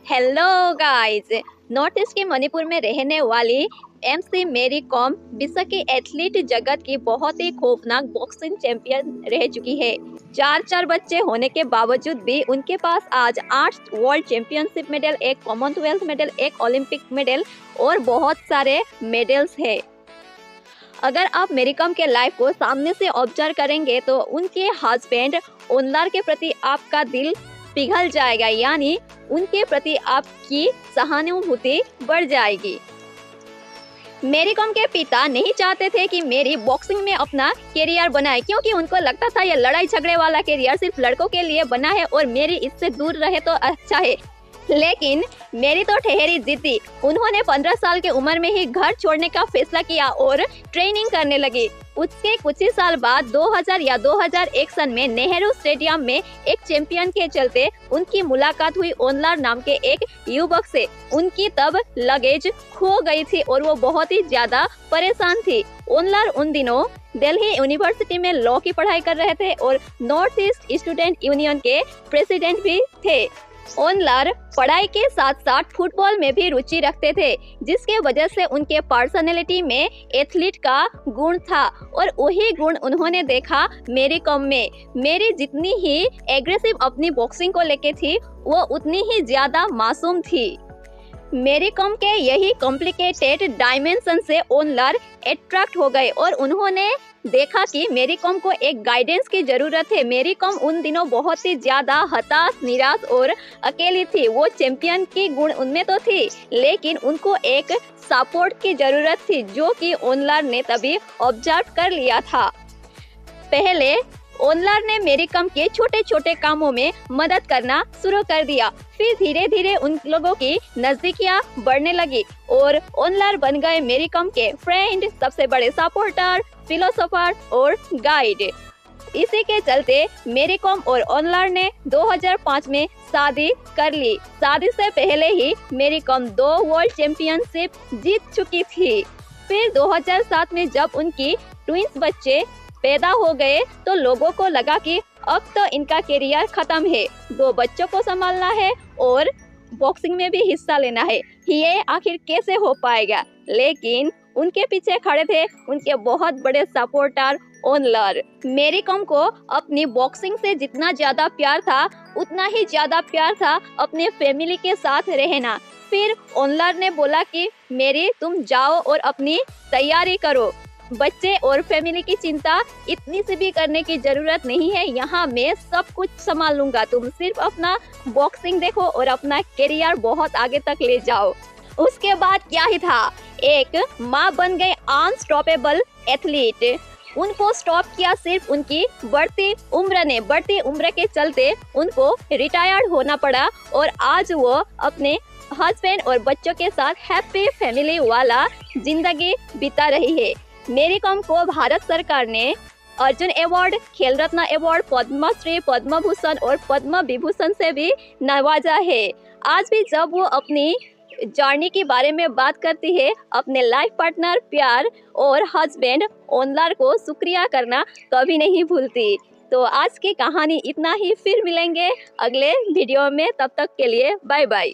Hello guys. North east के मणिपुर में रहने वाली एमसी मैरी कॉम विश्व की एथलीट जगत की बहुत ही खौफनाक बॉक्सिंग चैंपियन रह चुकी है। चार बच्चे होने के बावजूद भी उनके पास आज 8 वर्ल्ड चैंपियनशिप मेडल, एक कॉमनवेल्थ मेडल, एक ओलंपिक मेडल और बहुत सारे मेडल्स है। अगर आप मैरी कॉम के लाइफ को सामने से ऑब्जर्व करेंगे तो उनके हस्बैंड ओनलार के प्रति आपका दिल पिघल जाएगा, यानी उनके प्रति आपकी सहानुभूति बढ़ जाएगी। मैरी कॉम के पिता नहीं चाहते थे कि मैरी बॉक्सिंग में अपना करियर बनाए, क्योंकि उनको लगता था यह लड़ाई झगड़े वाला करियर सिर्फ लड़कों के लिए बना है और मैरी इससे दूर रहे तो अच्छा है। लेकिन मैरी तो ठहरी जिद्दी। उन्होंने 15 साल की उम्र में ही घर छोड़ने का फैसला किया और ट्रेनिंग करने लगी। उसके कुछ ही साल बाद 2000 या 2001 सन में नेहरू स्टेडियम में एक चैंपियन के चलते उनकी मुलाकात हुई ओनलार नाम के एक युवक से। उनकी तब लगेज खो गई थी और वो बहुत ही ज्यादा परेशान थी। ओनलार उन दिनों दिल्ली यूनिवर्सिटी में लॉ की पढ़ाई कर रहे थे और नॉर्थ ईस्ट स्टूडेंट यूनियन के प्रेसिडेंट भी थे। ओनलार पढ़ाई के साथ साथ फुटबॉल में भी रुचि रखते थे, जिसके वजह से उनके पर्सनैलिटी में एथलीट का गुण था और वही गुण उन्होंने देखा मैरी कॉम में। मैरी जितनी ही एग्रेसिव अपनी बॉक्सिंग को लेके थी, वो उतनी ही ज्यादा मासूम थी। मैरी कॉम के यही कॉम्प्लिकेटेड डायमेंशन से ओनलार अट्रैक्ट हो गए और उन्होंने देखा कि मैरी कॉम को एक गाइडेंस की जरूरत है। मैरी कॉम उन दिनों बहुत ही ज्यादा हताश, निराश और अकेली थी। वो चैंपियन की गुण उनमें तो थी, लेकिन उनको एक सपोर्ट की जरूरत थी, जो कि ओनलार ने तभी ऑब्जर्व कर लिया था। पहले ओनलार ने मैरी कॉम के छोटे छोटे कामों में मदद करना शुरू कर दिया। फिर धीरे धीरे उन लोगों की नजदीकियां बढ़ने लगी और ओनलार बन गए मैरी कॉम के फ्रेंड, सबसे बड़े सपोर्टर, फिलोसोफर और गाइड। इसी के चलते मैरी कॉम और ओनलार ने 2005 में शादी कर ली। शादी से पहले ही मैरी कॉम 2 वर्ल्ड चैंपियनशिप जीत चुकी थी। फिर 2007 में जब उनकी ट्विंस बच्चे पैदा हो गए तो लोगों को लगा कि अब तो इनका करियर खत्म है, 2 बच्चों को संभालना है और बॉक्सिंग में भी हिस्सा लेना है। ये आखिर कैसे हो पाएगा? लेकिन उनके पीछे खड़े थे उनके बहुत बड़े सपोर्टर ओनलार। मैरी कॉम को अपनी बॉक्सिंग से जितना ज्यादा प्यार था, उतना ही ज्यादा प्यार था अपने फैमिली के साथ रहना। फिर ओनलार ने बोला कि मैरी, तुम जाओ और अपनी तैयारी करो। बच्चे और फैमिली की चिंता इतनी सी भी करने की जरूरत नहीं है, यहाँ मैं सब कुछ संभाल लूंगा। तुम सिर्फ अपना बॉक्सिंग देखो और अपना करियर बहुत आगे तक ले जाओ। उसके बाद क्या ही था, एक माँ बन गए अनस्टॉपेबल एथलीट। उनको स्टॉप किया सिर्फ उनकी बढ़ती उम्र ने। बढ़ती उम्र के चलते उनको रिटायर्ड होना पड़ा और आज वो अपने हस्बैंड और बच्चों के साथ हैप्पी फैमिली वाला जिंदगी बिता रही है। मैरी कॉम को भारत सरकार ने अर्जुन अवार्ड, खेल रत्न अवार्ड, पद्मश्री, पद्म भूषण और पद्म विभूषण से भी नवाजा है। आज भी जब वो अपनी जर्नी के बारे में बात करती है, अपने लाइफ पार्टनर, प्यार और हस्बैंड ओनलार को शुक्रिया करना कभी नहीं भूलती। तो आज की कहानी इतना ही, फिर मिलेंगे अगले वीडियो में। तब तक के लिए बाय बाय।